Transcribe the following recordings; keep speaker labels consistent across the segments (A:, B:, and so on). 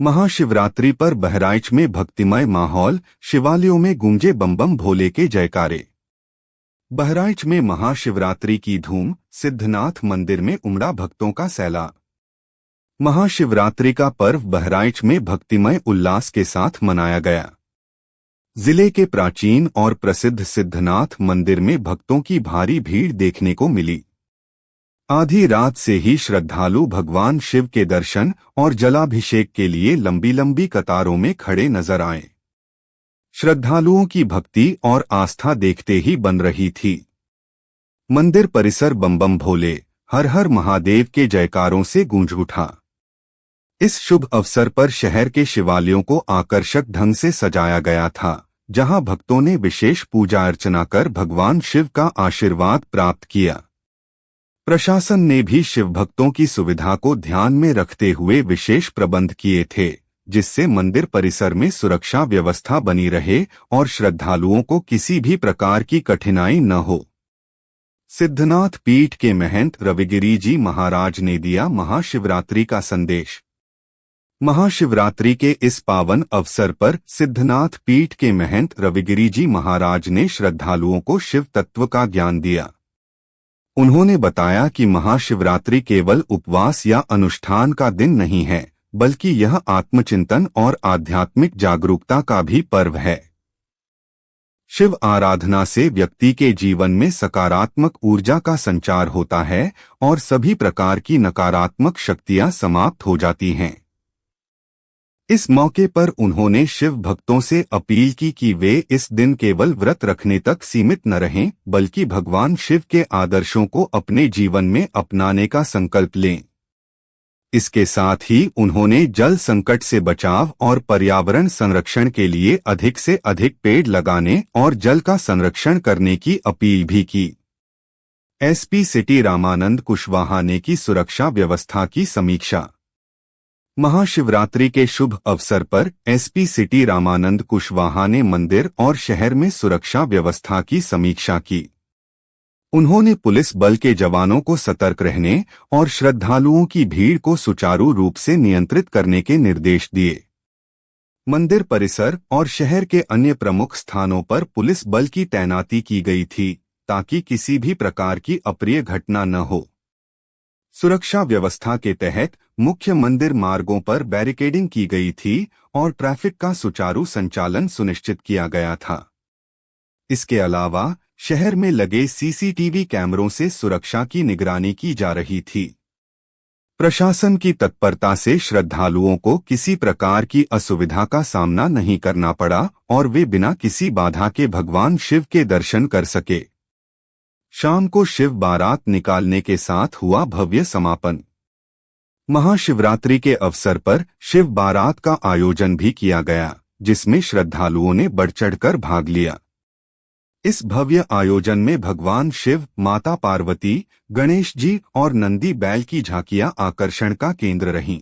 A: महाशिवरात्रि पर बहराइच में भक्तिमय माहौल, शिवालयों में गूंजे बम बम भोले के जयकारे। बहराइच में महाशिवरात्रि की धूम, सिद्धनाथ मंदिर में उमड़ा भक्तों का सैलाब। महाशिवरात्रि का पर्व बहराइच में भक्तिमय उल्लास के साथ मनाया गया। जिले के प्राचीन और प्रसिद्ध सिद्धनाथ मंदिर में भक्तों की भारी भीड़ देखने को मिली। आधी रात से ही श्रद्धालु भगवान शिव के दर्शन और जलाभिषेक के लिए लंबी लंबी कतारों में खड़े नजर आए। श्रद्धालुओं की भक्ति और आस्था देखते ही बन रही थी। मंदिर परिसर बम बम भोले, हर हर महादेव के जयकारों से गूंज उठा। इस शुभ अवसर पर शहर के शिवालयों को आकर्षक ढंग से सजाया गया था, जहां भक्तों ने विशेष पूजा अर्चना कर भगवान शिव का आशीर्वाद प्राप्त किया। प्रशासन ने भी शिव भक्तों की सुविधा को ध्यान में रखते हुए विशेष प्रबंध किए थे, जिससे मंदिर परिसर में सुरक्षा व्यवस्था बनी रहे और श्रद्धालुओं को किसी भी प्रकार की कठिनाई न हो। सिद्धनाथ पीठ के महंत रविगिरी जी महाराज ने दिया महाशिवरात्रि का संदेश। महाशिवरात्रि के इस पावन अवसर पर सिद्धनाथ पीठ के महंत रविगिरी जी महाराज ने श्रद्धालुओं को शिव तत्व का ज्ञान दिया। उन्होंने बताया कि महाशिवरात्रि केवल उपवास या अनुष्ठान का दिन नहीं है, बल्कि यह आत्मचिंतन और आध्यात्मिक जागरूकता का भी पर्व है। शिव आराधना से व्यक्ति के जीवन में सकारात्मक ऊर्जा का संचार होता है और सभी प्रकार की नकारात्मक शक्तियां समाप्त हो जाती हैं। इस मौके पर उन्होंने शिव भक्तों से अपील की कि वे इस दिन केवल व्रत रखने तक सीमित न रहें, बल्कि भगवान शिव के आदर्शों को अपने जीवन में अपनाने का संकल्प लें। इसके साथ ही उन्होंने जल संकट से बचाव और पर्यावरण संरक्षण के लिए अधिक से अधिक पेड़ लगाने और जल का संरक्षण करने की अपील भी की। एसपी सिटी रामानंद कुशवाहा ने की सुरक्षा व्यवस्था की समीक्षा। महाशिवरात्रि के शुभ अवसर पर एसपी सिटी रामानंद कुशवाहा ने मंदिर और शहर में सुरक्षा व्यवस्था की समीक्षा की। उन्होंने पुलिस बल के जवानों को सतर्क रहने और श्रद्धालुओं की भीड़ को सुचारू रूप से नियंत्रित करने के निर्देश दिए। मंदिर परिसर और शहर के अन्य प्रमुख स्थानों पर पुलिस बल की तैनाती की गई थी, ताकि किसी भी प्रकार की अप्रिय घटना न हो। सुरक्षा व्यवस्था के तहत मुख्य मंदिर मार्गों पर बैरिकेडिंग की गई थी और ट्रैफिक का सुचारू संचालन सुनिश्चित किया गया था। इसके अलावा शहर में लगे सीसीटीवी कैमरों से सुरक्षा की निगरानी की जा रही थी। प्रशासन की तत्परता से श्रद्धालुओं को किसी प्रकार की असुविधा का सामना नहीं करना पड़ा और वे बिना किसी बाधा के भगवान शिव के दर्शन कर सके। शाम को शिव बारात निकालने के साथ हुआ भव्य समापन। महाशिवरात्रि के अवसर पर शिव बारात का आयोजन भी किया गया, जिसमें श्रद्धालुओं ने बढ़ चढ़कर भाग लिया। इस भव्य आयोजन में भगवान शिव, माता पार्वती, गणेश जी और नंदी बैल की झांकियां आकर्षण का केंद्र रहीं।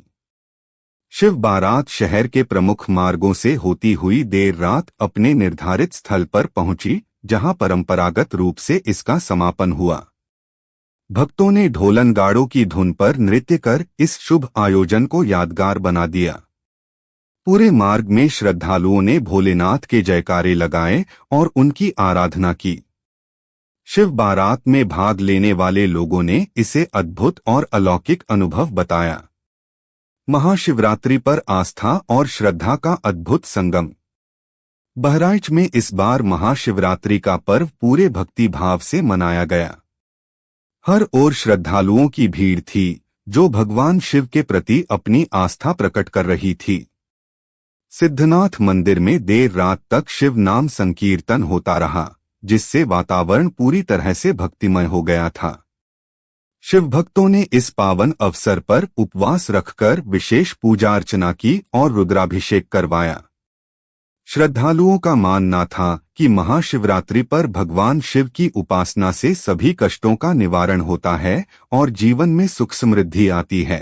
A: शिव बारात शहर के प्रमुख मार्गों से होती हुई देर रात अपने निर्धारित स्थल पर पहुंची, जहां परंपरागत रूप से इसका समापन हुआ। भक्तों ने ढोलनगाड़ों की धुन पर नृत्य कर इस शुभ आयोजन को यादगार बना दिया। पूरे मार्ग में श्रद्धालुओं ने भोलेनाथ के जयकारे लगाए और उनकी आराधना की। शिव बारात में भाग लेने वाले लोगों ने इसे अद्भुत और अलौकिक अनुभव बताया। महाशिवरात्रि पर आस्था और श्रद्धा का अद्भुत संगम। बहराइच में इस बार महाशिवरात्रि का पर्व पूरे भक्ति भाव से मनाया गया। हर ओर श्रद्धालुओं की भीड़ थी, जो भगवान शिव के प्रति अपनी आस्था प्रकट कर रही थी। सिद्धनाथ मंदिर में देर रात तक शिव नाम संकीर्तन होता रहा, जिससे वातावरण पूरी तरह से भक्तिमय हो गया था। शिव भक्तों ने इस पावन अवसर पर उपवास रखकर विशेष पूजा अर्चना की और रुद्राभिषेक करवाया। श्रद्धालुओं का मानना था कि महाशिवरात्रि पर भगवान शिव की उपासना से सभी कष्टों का निवारण होता है और जीवन में सुख समृद्धि आती है।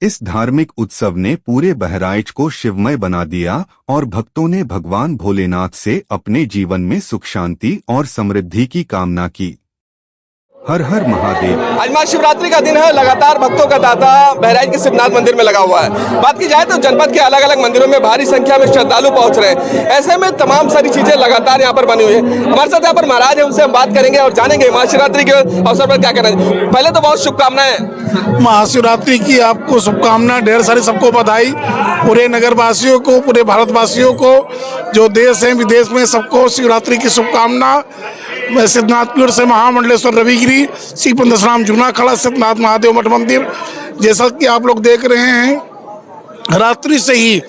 A: इस धार्मिक उत्सव ने पूरे बहराइच को शिवमय बना दिया और भक्तों ने भगवान भोलेनाथ से अपने जीवन में सुख शांति और समृद्धि की कामना की। हर हर महादेव।
B: आज महाशिवरात्रि का दिन है, लगातार भक्तों का तांता बहराइच के सिद्धनाथ मंदिर में लगा हुआ है। बात की जाए तो जनपद के अलग अलग मंदिरों में भारी संख्या में श्रद्धालु पहुंच रहे हैं। ऐसे में तमाम सारी चीजें लगातार यहाँ पर बनी हुई है। हमारे साथ यहाँ पर महाराज है, उनसे हम बात करेंगे और जानेंगे महाशिवरात्रि के अवसर पर क्या कहना है। पहले तो बहुत शुभकामनाएं।
C: महाशिवरात्रि की आपको शुभकामनाएं, ढेर सारी सबको बधाई, पूरे नगरवासियों को, पूरे भारतवासियों को, जो देश हैं विदेश में, सबको शिवरात्रि की शुभकामना। मैं सिद्धनाथपुर से महामंडलेश्वर रविगिरी श्री पंदसराम जूना खड़ा सिद्धनाथ महादेव मठ मंदिर। जैसा कि आप लोग देख रहे हैं, रात्रि से ही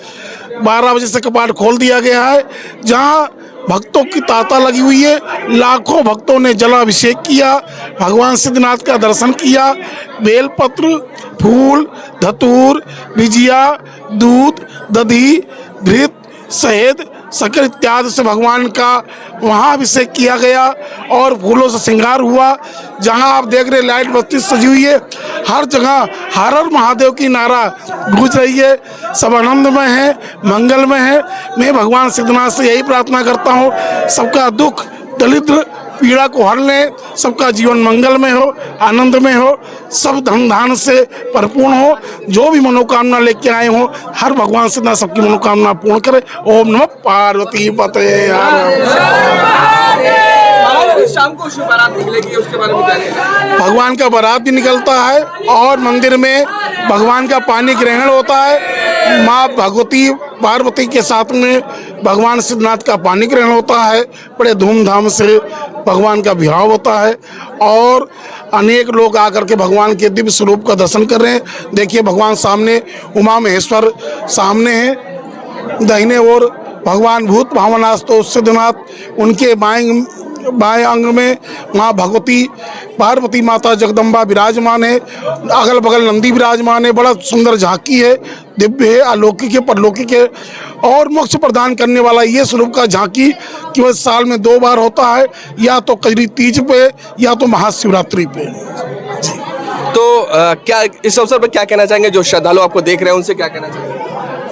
C: 12 बजे से कपाट खोल दिया गया है, जहां भक्तों की तांता लगी हुई है। लाखों भक्तों ने जलाभिषेक किया, भगवान सिद्धनाथ का दर्शन किया। बेलपत्र, फूल, धतूर, बिजिया, दूध, दधी, घृत, शहद, शक्कर इत्यादि से भगवान का वहाँ अभिषेक किया गया और फूलों से श्रृंगार हुआ। जहाँ आप देख रहे लाइट बत्ती सजी हुई है, हर जगह हर हर महादेव की नारा गूंज रही है। सब आनंदमय है, मंगलमय है। मैं भगवान सिद्धनाथ से यही प्रार्थना करता हूँ, सबका दुख दरिद्र पीड़ा को हर लें, सबका जीवन मंगलमय हो, आनंदमय हो, सब धन धान से परिपूर्ण हो। जो भी मनोकामना लेके आए हो, हर भगवान सिद्धनाथ सबकी मनोकामना पूर्ण करे। ओम नमः पार्वती पते।
B: शाम को शिव बारात निकलेगी, उसके बारे में क्या कहना है?
C: भगवान का बारात भी निकलता है और मंदिर में भगवान का पानी ग्रहण होता है। माँ भगवती पार्वती के साथ में भगवान सिद्धनाथ का पानी ग्रहण होता है। बड़े धूमधाम से भगवान का विवाह होता है और अनेक लोग आकर के भगवान के दिव्य स्वरूप का दर्शन कर रहे हैं। देखिए भगवान सामने, उमा महेश्वर सामने है, दाहिने ओर भगवान भूत भावनास्तो सिद्धनाथ, उनके बाएं अंग में माँ भगवती पार्वती माता जगदम्बा विराजमान है। अगल बगल नंदी विराजमान है। बड़ा सुंदर झांकी है, दिव्य है, अलौकिक है, परलौकिक है और मोक्ष प्रदान करने वाला ये स्वरूप का झांकी केवल साल में 2 बार होता है, या तो कजरी तीज पे या तो महाशिवरात्रि पे।
B: तो क्या इस अवसर पर क्या कहना चाहेंगे? जो श्रद्धालु आपको देख रहे हैं उनसे क्या कहना चाहेंगे?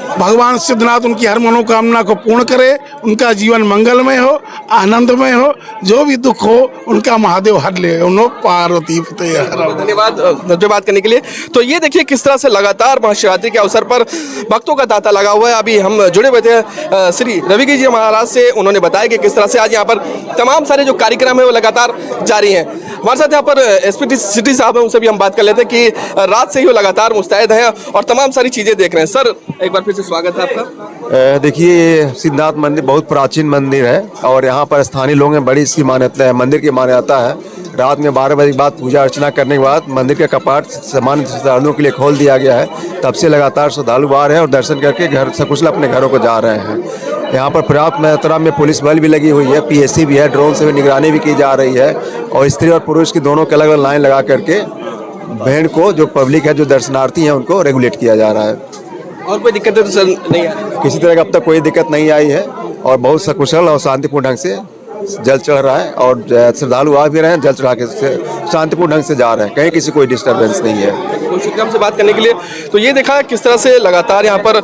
C: भगवान सिद्धनाथ उनकी हर मनोकामना को पूर्ण करे, उनका जीवन मंगलमय हो, आनंदमय हो, जो भी दुख हो उनका महादेव हर ले। पार्वती पते।
B: धन्यवाद बात करने के लिए। तो ये देखिए किस तरह से लगातार महाशिवरात्रि के अवसर पर भक्तों का तांता लगा हुआ है। अभी हम जुड़े हुए थे श्री रविगिरी जी महाराज से, उन्होंने बताया कि किस तरह से आज यहाँ पर तमाम सारे जो कार्यक्रम है वो लगातार जारी हैं। हमारे साथ यहाँ पर एसपी सिटी साहब हैं, उनसे भी हम बात कर लेते हैं कि रात से ही वो लगातार मुस्तैद हैं और तमाम सारी चीज़ें देख रहे हैं। सर, एक बार फिर से स्वागत है आपका।
D: देखिए, सिद्धनाथ मंदिर बहुत प्राचीन मंदिर है और यहाँ पर स्थानीय लोगों में बड़ी इसकी मान्यता है। मंदिर की मान्यता है, रात में 12 बजे के बाद पूजा अर्चना करने के बाद मंदिर के कपाट सामान्य श्रद्धालुओं के लिए खोल दिया गया है। तब से लगातार श्रद्धालु आ रहे हैं और दर्शन करके घर सकुशल अपने घरों को जा रहे हैं। यहाँ पर पर्याप्त मात्रा में पुलिस बल भी लगी हुई है, पीएससी भी है, ड्रोन से भी निगरानी भी की जा रही है और स्त्री और पुरुष की दोनों के अलग अलग लाइन लगा करके भीड़ को, जो पब्लिक है, जो दर्शनार्थी हैं, उनको रेगुलेट किया जा रहा है।
B: और कोई दिक्कत तो नहीं आ रही?
D: किसी तरह का अब तक कोई दिक्कत नहीं आई है और बहुत सकुशल और शांतिपूर्ण ढंग से जल चढ़ रहा है और श्रद्धालु आ भी रहे हैं, जल चढ़ा के शांतिपूर्ण ढंग से जा रहे हैं। कहीं किसी कोई डिस्टर्बेंस नहीं है।
B: शुक्रिया हमसे बात करने के लिए। तो ये देखा किस तरह से लगातार यहाँ पर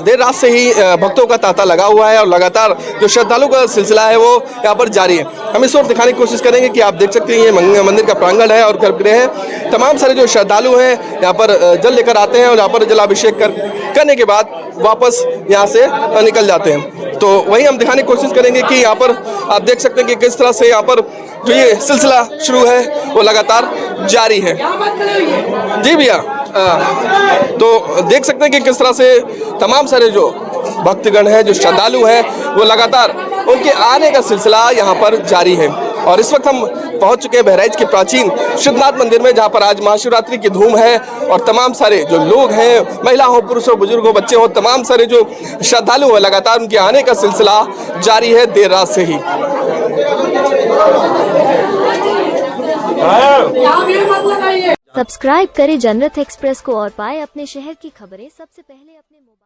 B: देर रात से ही भक्तों का तांता लगा हुआ है और लगातार जो श्रद्धालु का सिलसिला है वो यहाँ पर जारी है। हम इस वक्त दिखाने की कोशिश करेंगे कि आप देख सकते हैं ये मंदिर का प्रांगण है और गर्भगृह है। तमाम सारे जो श्रद्धालु हैं यहाँ पर जल लेकर आते हैं और यहाँ पर जलाभिषेक करने के बाद वापस यहाँ से निकल जाते हैं। तो वही हम दिखाने की कोशिश करेंगे कि यहाँ पर आप देख सकते हैं कि किस तरह से यहाँ पर जो ये सिलसिला शुरू है वो लगातार जारी है। जी भैया, तो देख सकते हैं कि किस तरह से तमाम सारे जो भक्तगण हैं, जो श्रद्धालु हैं, वो लगातार उनके आने का सिलसिला यहाँ पर जारी है। और इस वक्त हम पहुंच चुके हैं बहराइच के प्राचीन सिद्धनाथ मंदिर में, जहां पर आज महाशिवरात्रि की धूम है और तमाम सारे जो लोग हैं, महिला हो, पुरुष हो, बुजुर्ग हो, बच्चे हो, तमाम सारे जो श्रद्धालु हैं, लगातार उनके आने का सिलसिला जारी है देर रात से ही।
E: सब्सक्राइब करें जनरत एक्सप्रेस को और पाए अपने शहर की खबरें सबसे पहले अपने मोबाइल